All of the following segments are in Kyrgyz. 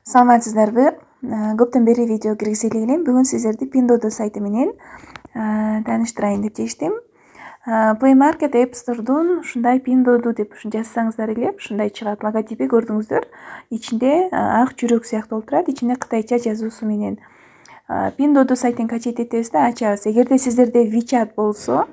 Саламатсыздарбы? Көптөн бери видео киргизе элем. Бүгүн сиздерди Pinduoduo сайты менен тааныштырайын деп чечтим. Play Market App Store'дун ушундай Pinduoduo деп жазсаңыздар эле ушундай чыгат. Логотипи көрдүңүздөр. Ичинде ак жүрөк сыяктуу болуп турат. Ичинде кытайча жазуусу менен. Pinduoduo сайтын качет этебиз да ачабыз. Эгерде сиздерде WeChat болсо,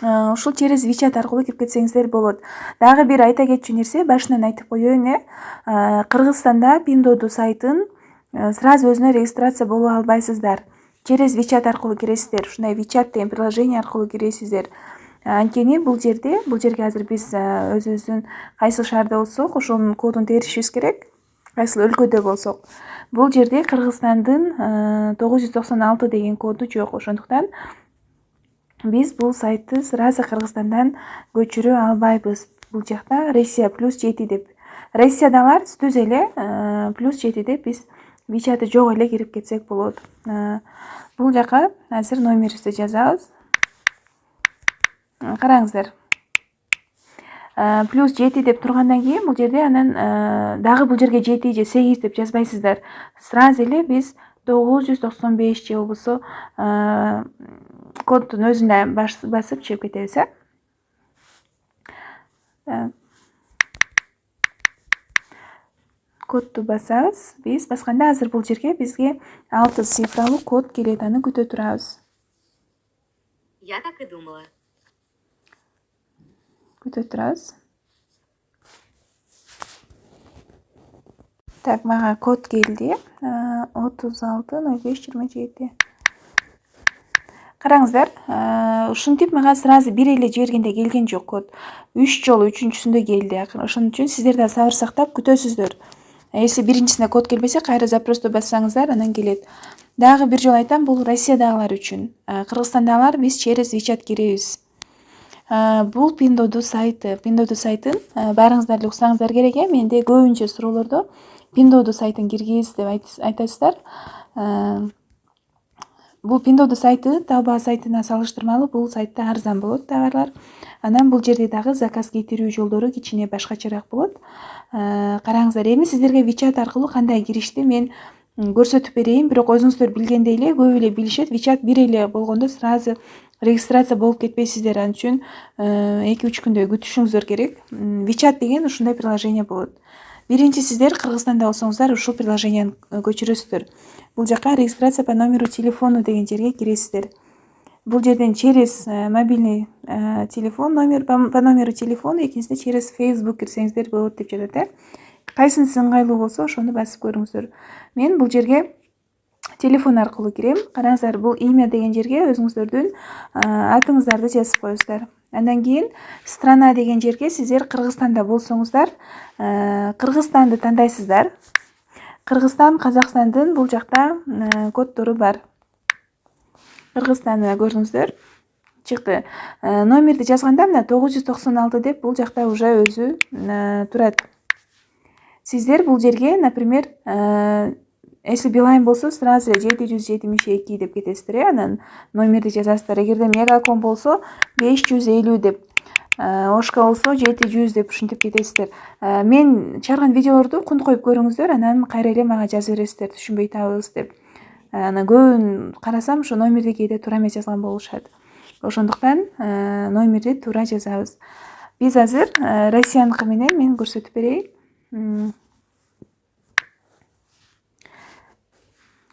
ушул через WeChat аркылуу кирип кетсеңиздер болот. Дагы бир айта кетчү нерсе, башынан айтып коеюн. Кыргызстанда Pinduoduo сайтын сразу өзүнө регистрация боло албайсыздар. Через WeChat аркылуу киресиздер. Ушундай WeChat деген приложение аркылуу киресиздер. Анткени бул жерге азыр биз өзүбүздүн кайсыл шаарда болсок, ошонун кодун теришибиз керек. Кайсыл өлкөдө болсок. Бул жерде Кыргызстандын 996 деген коду жок. Ошондуктан биз бул сайтты сразу Кыргызстандан көчүрө албайбыз. Бул жакта Россия +7 деп. Россиядагылар түз эле +7 деп биз WeChat'ы жок эле кирип кетсек болот. Бул жака азыр номерибизди жазабыз. Караңыздар. +7 деп тургандан кийин бул жерде анан дагы бул жерге 7 же 8 деп жазбайсыздар. Сразу эле биз 995 же болбосо коддун өзүнө басып чыгып кетебиз. Кодду басабыз. Биз басканда азыр бул жерге бизге 6 цифралуу код келет, аны күтө турабыз. Я так и думала. Күтө турабыз. Так, мага код келди. 360527. Караңыздар, ушинтип мага сразу бир эле жибергенде келген жок код. 3 жолу үчүнчүсүндө келди. Ошон үчүн сиздер да сабыр сактап күтөсүздөр. Если биринчисине код келбесе, кайра запросту бассаңыздар, анан келет. Дагы бир жолу айтам, бул Россиядагылар үчүн. Кыргызстандагылар биз через WeChat киребиз. Бул Pinduoduo сайты. Pinduoduo сайтын баарыңыздар эле уксаңыздар керек. Менде көбүнчө суроолордо Pinduoduo сайтын киргиз деп айтасыздар. Бул Pinduoduo сайты Taobao сайтына салыштырмалуу бул сайтта арзан болот товарлар. Анан бул жерде дагы заказ кетирүү жолдору кичине башкачараак болот. Караңыздар, эми сиздерге WeChat аркылуу кандай киришти мен көрсөтүп берейин, бирок өзүңүздөр билгендей эле көп эле билишет. WeChat бир эле болгондо сразу регистрация болуп кетпейсиздер. Ал үчүн 2-3 күндөй күтүшүңүздөр керек. WeChat деген ушундай приложение болот. Биринчи сиздер Кыргызстанда болсоңуздар ушул приложенияны көчүрөсүздөр. Бул жака регистрация по номеру телефону деген жерге киресиздер. Бул жерден через мобильный телефон, по номеру телефона, экинчисинде через Facebook кирсеңиздер болот деп жатат. Кайсынысы ыңгайлуу болсо, ошону басып көрүңүздөр. Мен бул жерге телефон аркылуу кирем. Караңыздар, бул имя деген жерге өзүңүздөрдүн атыңыздарды жазып коесуздар. Андан кийин страна деген жерге сиздер Кыргызстанда болсоңуздар, Кыргызстанды тандайсыздар. Кыргызстан, Казакстандын бул жакта коддору бар. Кыргызстанды көрдүңүздөр. Чыкты. Номерди жазганда мына 996 деп бул жакта уже өзү турат. Сиздер бул жерге, например, если Билайн болсо, сразу 772 деп кетесиздер, анан номерди жазасыздар. Эгерде Мегаком болсо, 550 деп, Ошко болсо 700 деп ушинтип кетесиздер. Мен чыгарган видеолорду кунт коюп көрүңүздөр, анан кайра эле мага жаза бересиздер, түшүнбөй табыз деп. Анан көбүн карасам, ошо номерди кээде туура эмес жазган болушат. Ошондуктан номерди туура жазабыз. Биз азыр Россияныкы менен мен көрсөтүп берейин.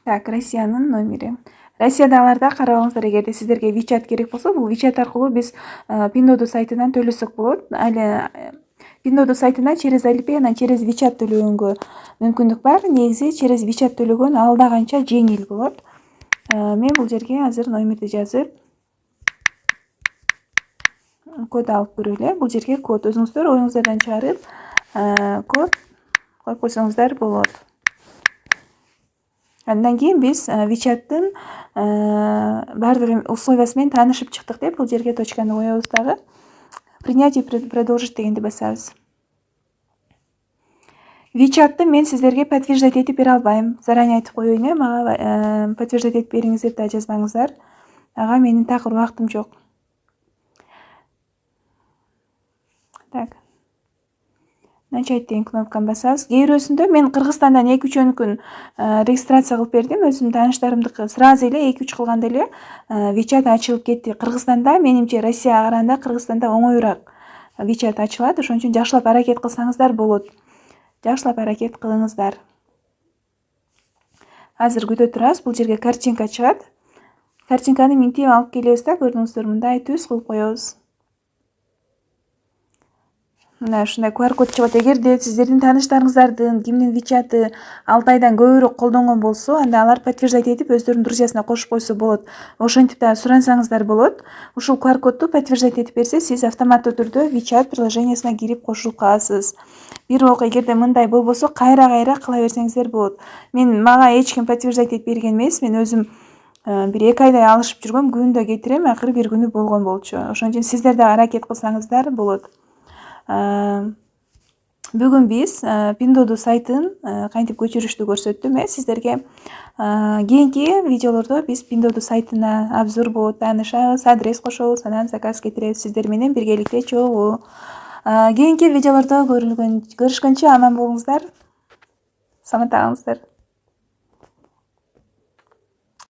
Так, Россиянын номери. Россиядагыларда карабаңыздар, эгерде сиздерге WeChat керек болсо, бул WeChat аркылуу биз Pinduoduo сайтынан төлөсөк болот. Али Pinduoduo сайтына через Alipay, анан через WeChat төлөгөнгө мүмкүндүк бар. Негизи через WeChat төлөгөн алда канча жеңил болот. Мен бул жерге азыр номерди жазып код алып көрөлү. Бул жерге код өзүңүздөр оюңуздардан чыгарып код коюп койсоңуздар болот. Андан кийин биз WeChat'тын баардык условиясы менен таанышып чыктык деп бул жерге точканы коебуз дагы. Принять и продолжить дегенди басабыз. WeChat'ты мен сиздерге подтверждать этип бере албайм. Заранее айтып коеюн, мага подтверждать этип бериңиз да жазбаңыздар. Ага менин такыр убактым жок. Так. начать деген кнопканы басабыз. Кээ бирөөсүндө мен Кыргызстандан 2-3 күн регистрация кылып бердим. Өзүмдүн тааныштарымдыкы сразу эле 2-3 кылганда эле WeChat ачылып кетти. Кыргызстанда менимче Россияга караганда Кыргызстанда оңоюраак WeChat ачылат. Ошон үчүн жакшылап аракет кылсаңыздар болот. Жакшылап аракет кылыңыздар. Азыр күтө турабыз. Бул жерге картинка чыгат. Картинканы минтип алып келебиз да, көрдүңүздөр мындай түз кылып коебуз. Мына ушундай QR код чыгат. Эгерде сиздердин тааныштарыңыздардын кимдин WeChat'ы 6 айдан көбүрөөк колдонгон болсо, анда алар подтверждать этип өздөрүнүн друзьясына кошуп койсо болот. Ошентип да сурансаңыздар болот. Ушул QR кодду подтверждать этип берсе, сиз автоматтуу түрдө WeChat приложениясына кирип кошулуп каласыз. Бир окуя эгерде мындай болбосо, кайра кыла берсеңиздер болот. Мага эч ким подтверждать этип берген эмес. Мен өзүм бир 2 айдай алышып жүргөм, күндө кетирем, акыры бир күнү болгон болчу. Ошон үчүн сиздер да аракет кылсаңыздар болот. Бүгүн биз Pinduoduo сайтын кантип көчүрүштү көрсөттүм. Сиздерге кийинки видеолордо биз Pinduoduo сайтына обзор болуп таанышабыз, адрес кошобуз, анан заказ кетиребиз сиздер менен биргеликте чогуу. Кийинки видеолордо көрүшкөнчө аман болуңуздар. Саламатта калыңыздар.